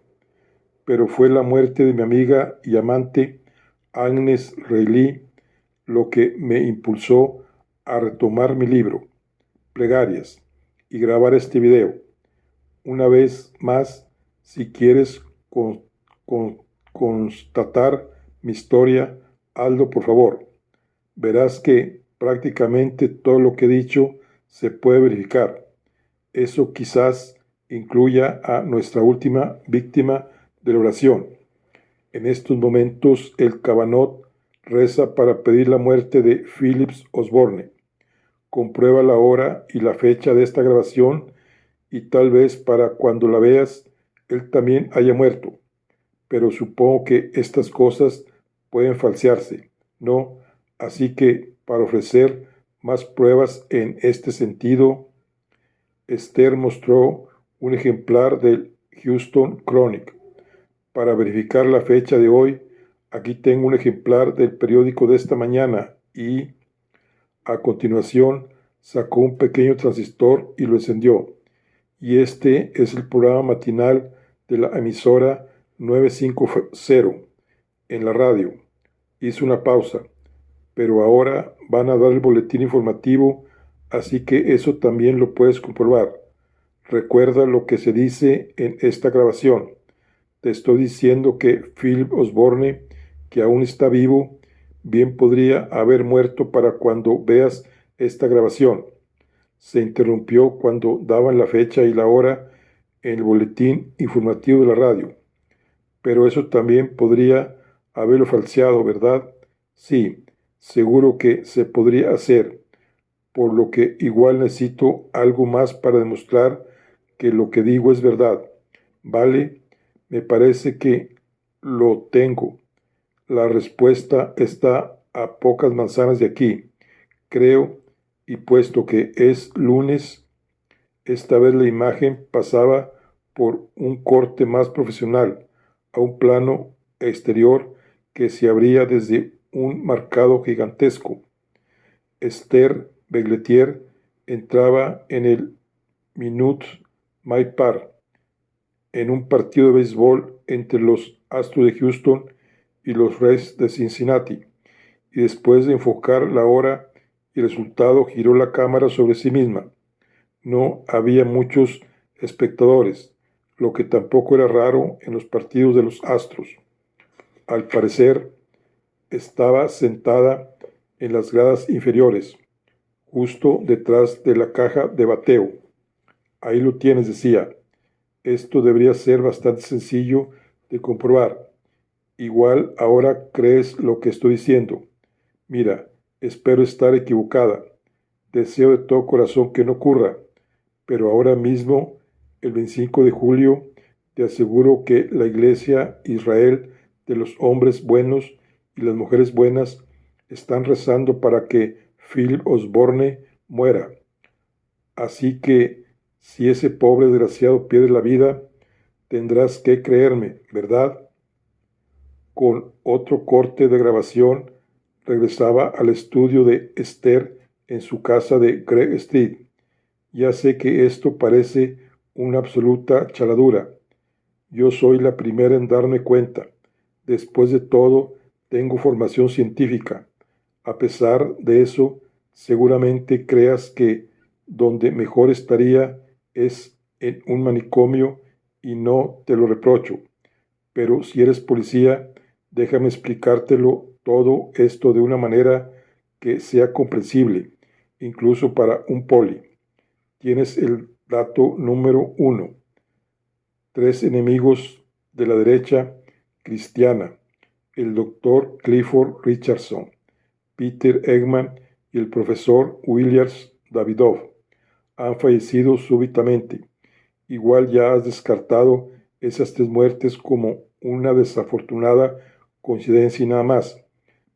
Pero fue la muerte de mi amiga y amante, Agnes Reilly, lo que me impulsó a retomar mi libro, Plegarias, y grabar este video. Una vez más, si quieres constatar mi historia, hazlo por favor. Verás que prácticamente todo lo que he dicho se puede verificar. Eso quizás incluya a nuestra última víctima de la oración. En estos momentos el Cabanot reza para pedir la muerte de Phillips Osborne. Comprueba la hora y la fecha de esta grabación, y tal vez para cuando la veas él también haya muerto. Pero supongo que estas cosas pueden falsearse, ¿no? Así que, para ofrecer más pruebas en este sentido, Esther mostró un ejemplar del Houston Chronicle. Para verificar la fecha de hoy, aquí tengo un ejemplar del periódico de esta mañana, y a continuación sacó un pequeño transistor y lo encendió. Y este es el programa matinal de la emisora 950 en la radio. Hizo una pausa, pero ahora van a dar el boletín informativo, así que eso también lo puedes comprobar. Recuerda lo que se dice en esta grabación. Te estoy diciendo que Philip Osborne, que aún está vivo, bien podría haber muerto para cuando veas esta grabación. Se interrumpió cuando daban la fecha y la hora en el boletín informativo de la radio. Pero eso también podría haberlo falseado, ¿verdad? Sí, seguro que se podría hacer, por lo que igual necesito algo más para demostrar que lo que digo es verdad. ¿Vale? Me parece que lo tengo. La respuesta está a pocas manzanas de aquí, creo, y puesto que es lunes, esta vez la imagen pasaba por un corte más profesional, a un plano exterior que se abría desde un marcado gigantesco. Esther Begletier entraba en el Minute Maid Park, en un partido de béisbol entre los Astros de Houston y los Reds de Cincinnati, y después de enfocar la hora y el resultado giró la cámara sobre sí misma. No había muchos espectadores, lo que tampoco era raro en los partidos de los Astros. Al parecer, estaba sentada en las gradas inferiores, justo detrás de la caja de bateo. Ahí lo tienes, decía. Esto debería ser bastante sencillo de comprobar. Igual ahora crees lo que estoy diciendo. Mira, espero estar equivocada. Deseo de todo corazón que no ocurra. Pero ahora mismo, el 25 de julio, te aseguro que la Iglesia Israel de los hombres buenos y las mujeres buenas están rezando para que Philip Osborne muera. Así que, si ese pobre desgraciado pierde la vida, tendrás que creerme, ¿verdad? Con otro corte de grabación, regresaba al estudio de Esther en su casa de Greg Street. Ya sé que esto parece una absoluta chaladura. Yo soy la primera en darme cuenta. Después de todo, tengo formación científica. A pesar de eso, seguramente creas que donde mejor estaría es en un manicomio y no te lo reprocho. Pero si eres policía, déjame explicártelo todo esto de una manera que sea comprensible, incluso para un poli. Tienes el dato número 1. 3 enemigos de la derecha cristiana, el doctor Clifford Richardson, Peter Eggman y el profesor Williams Davidoff, han fallecido súbitamente. Igual ya has descartado esas 3 muertes como una desafortunada coincidencia y nada más,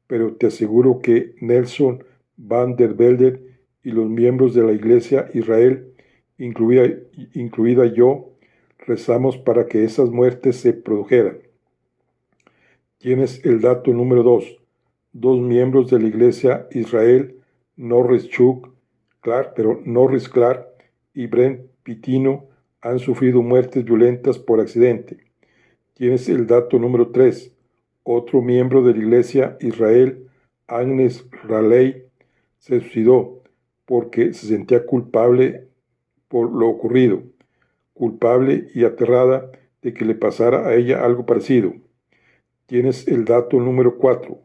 pero te aseguro que Nelson Van der Velde y los miembros de la Iglesia Israel, incluida yo, rezamos para que esas muertes se produjeran. Tienes el dato número 2. 2 miembros de la Iglesia Israel, Norris Clark y Brent Pitino, han sufrido muertes violentas por accidente. Tienes el dato número 3. Otro miembro de la Iglesia Israel, Agnes Raleigh, se suicidó porque se sentía culpable por lo ocurrido, culpable y aterrada de que le pasara a ella algo parecido. Tienes el dato número 4.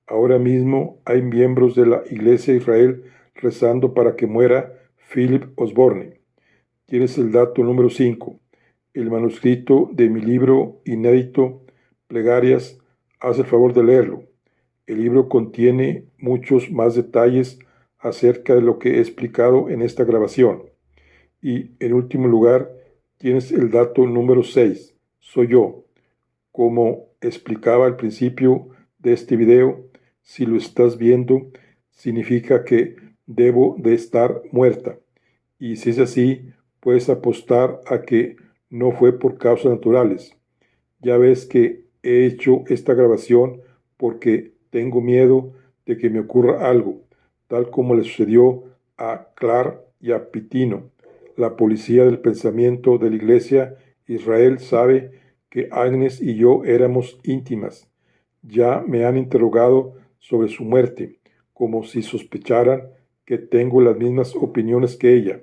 Ahora mismo hay miembros de la Iglesia Israel rezando para que muera Philip Osborne. Tienes el dato número 5. El manuscrito de mi libro inédito, Plegarias, haz el favor de leerlo. El libro contiene muchos más detalles acerca de lo que he explicado en esta grabación. Y, en último lugar, tienes el dato número 6. Soy yo. Como explicaba al principio de este video, si lo estás viendo, significa que debo de estar muerta. Y si es así, puedes apostar a que no fue por causas naturales. Ya ves que he hecho esta grabación porque tengo miedo de que me ocurra algo, tal como le sucedió a Clark y a Pitino. La policía del pensamiento de la Iglesia Israel sabe que Agnes y yo éramos íntimas. Ya me han interrogado sobre su muerte, como si sospecharan que tengo las mismas opiniones que ella.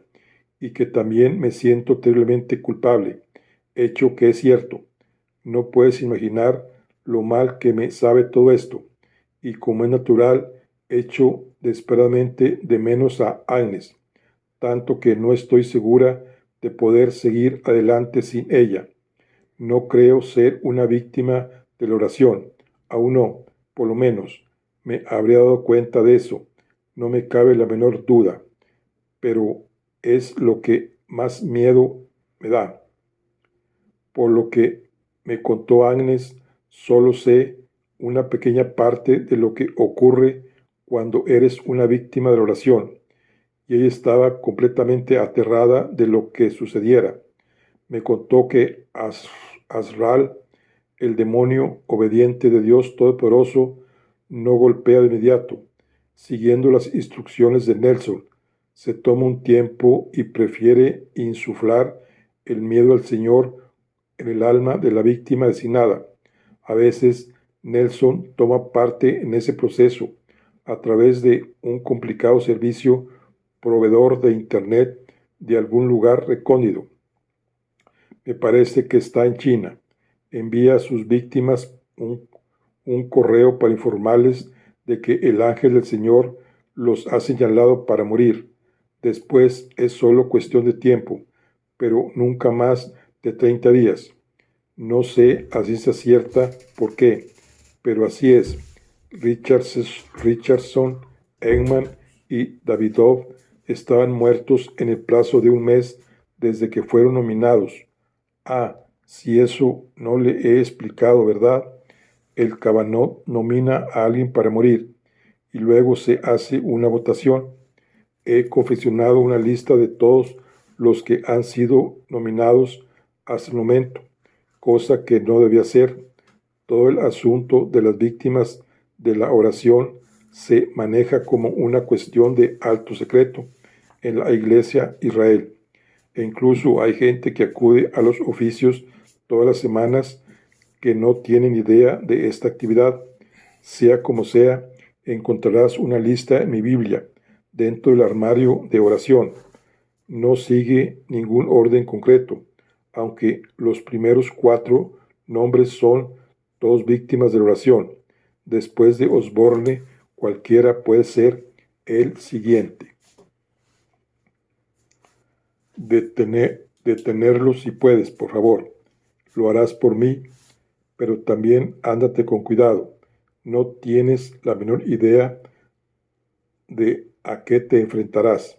y que también me siento terriblemente culpable, hecho que es cierto. No puedes imaginar lo mal que me sabe todo esto, y como es natural, echo desesperadamente de menos a Agnes, tanto que no estoy segura de poder seguir adelante sin ella. No creo ser una víctima de la oración, aún no, por lo menos, me habría dado cuenta de eso, no me cabe la menor duda, pero es lo que más miedo me da. Por lo que me contó Agnes, solo sé una pequeña parte de lo que ocurre cuando eres una víctima de la oración, y ella estaba completamente aterrada de lo que sucediera. Me contó que Azrael, el demonio obediente de Dios Todopoderoso, no golpea de inmediato, siguiendo las instrucciones de Nelson. Se toma un tiempo y prefiere insuflar el miedo al Señor en el alma de la víctima designada. A veces Nelson toma parte en ese proceso a través de un complicado servicio proveedor de Internet de algún lugar recóndito. Me parece que está en China. Envía a sus víctimas un correo para informarles de que el ángel del Señor los ha señalado para morir. Después es solo cuestión de tiempo, pero nunca más de 30 días. No sé a ciencia cierta por qué, pero así es. Richardson, Eggman y Davidov estaban muertos en el plazo de un mes desde que fueron nominados. Ah, si eso no le he explicado, ¿verdad? El Kavanaugh nomina a alguien para morir y luego se hace una votación. He confeccionado una lista de todos los que han sido nominados hasta el momento, cosa que no debía hacer. Todo el asunto de las víctimas de la oración se maneja como una cuestión de alto secreto en la Iglesia Israel. E incluso hay gente que acude a los oficios todas las semanas que no tienen idea de esta actividad. Sea como sea, encontrarás una lista en mi Biblia, dentro del armario de oración. No sigue ningún orden concreto, aunque los primeros 4 nombres son todos víctimas de la oración. Después de Osborne, cualquiera puede ser el siguiente. Detenerlos si puedes, por favor. Lo harás por mí, pero también ándate con cuidado. No tienes la menor idea de a qué te enfrentarás.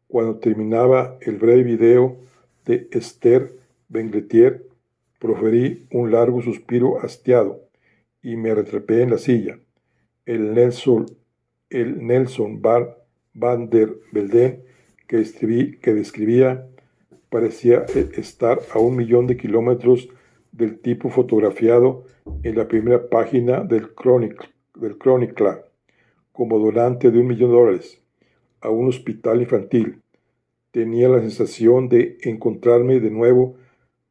Cuando terminaba el breve video de Esther Bengletier, proferí un largo suspiro hastiado y me retrepé en la silla. El Nelson Van der Velden que describía parecía estar a 1.000.000 de kilómetros del tipo fotografiado en la primera página del Chronicle, como donante de $1.000.000 a un hospital infantil. Tenía la sensación de encontrarme de nuevo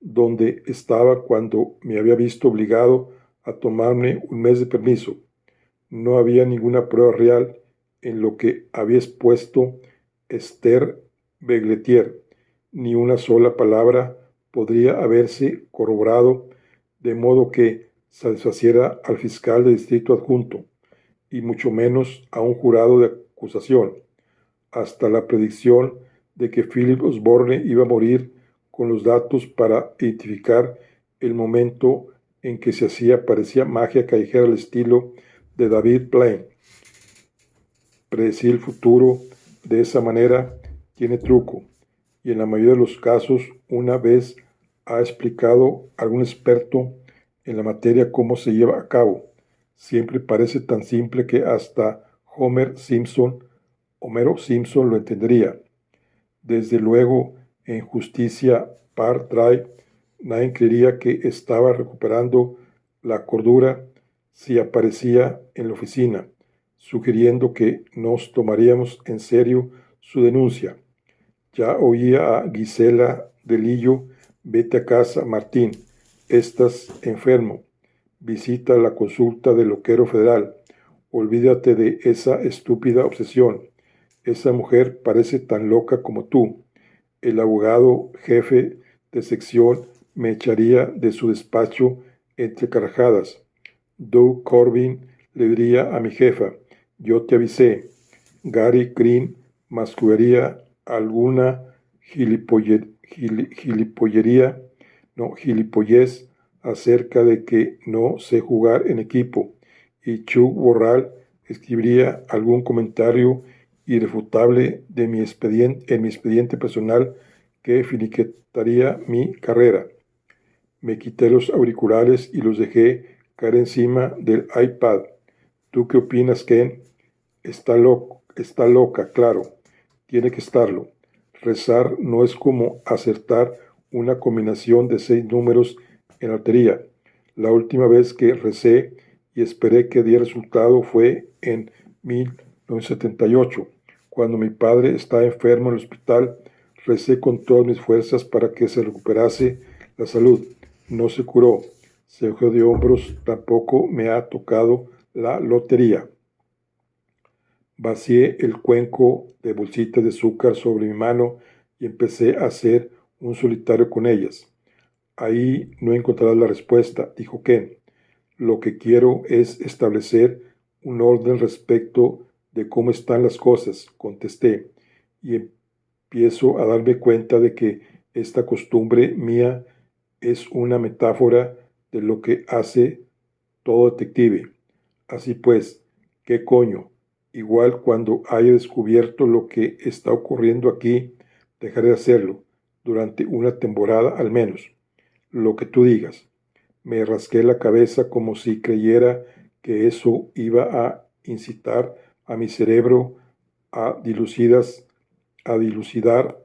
donde estaba cuando me había visto obligado a tomarme un mes de permiso. No había ninguna prueba real en lo que había expuesto Esther Begletier, ni una sola palabra podría haberse corroborado, de modo que satisfaciera al fiscal de distrito adjunto, y mucho menos a un jurado de acusación, hasta la predicción de que Philip Osborne iba a morir con los datos para identificar el momento en que se hacía parecía magia callejera al estilo de David Blaine. Predecir el futuro de esa manera tiene truco, y en la mayoría de los casos, una vez ha explicado algún experto en la materia cómo se lleva a cabo, siempre parece tan simple que hasta Homero Simpson lo entendería. Desde luego, en Justicia Park Drive, nadie creería que estaba recuperando la cordura si aparecía en la oficina, sugiriendo que nos tomaríamos en serio su denuncia. Ya oía a Gisela Delillo: vete a casa, Martín, estás enfermo, visita la consulta del loquero federal, olvídate de esa estúpida obsesión, esa mujer parece tan loca como tú. el abogado jefe de sección me echaría de su despacho entre carcajadas. Doug Corbin le diría a mi jefa: yo te avisé. Gary Green mascullaría alguna gilipollez acerca de que no sé jugar en equipo, y Chuck Worral escribiría algún comentario irrefutable en mi expediente personal que finiquitaría mi carrera. Me quité los auriculares y los dejé caer encima del iPad. ¿Tú qué opinas, Ken? Está loca, claro. Tiene que estarlo. Rezar no es como acertar una combinación de 6 números en la lotería. La última vez que recé y esperé que diera resultado fue en 1978, cuando mi padre estaba enfermo en el hospital. Recé con todas mis fuerzas para que se recuperase la salud. No se curó. Se dejó de hombros. Tampoco me ha tocado la lotería. Vacié el cuenco de bolsitas de azúcar sobre mi mano y empecé a hacer un solitario con ellas. Ahí no encontrarás la respuesta, dijo Ken. Lo que quiero es establecer un orden respecto de cómo están las cosas, contesté, y empiezo a darme cuenta de que esta costumbre mía es una metáfora de lo que hace todo detective. Así pues, ¿qué coño? Igual cuando haya descubierto lo que está ocurriendo aquí, dejaré de hacerlo, durante una temporada al menos. Lo que tú digas. Me rasqué la cabeza como si creyera que eso iba a incitar a mi cerebro a dilucidar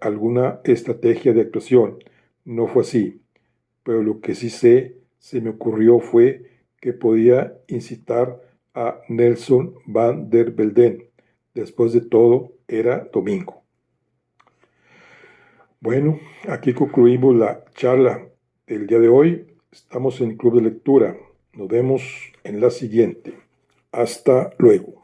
alguna estrategia de actuación. No fue así, pero lo que sí se me ocurrió fue que podía incitar a Nelson Van der Velden. Después de todo, era domingo. Bueno, aquí concluimos la charla del día de hoy. Estamos en el Club de Lectura. Nos vemos en la siguiente. Hasta luego.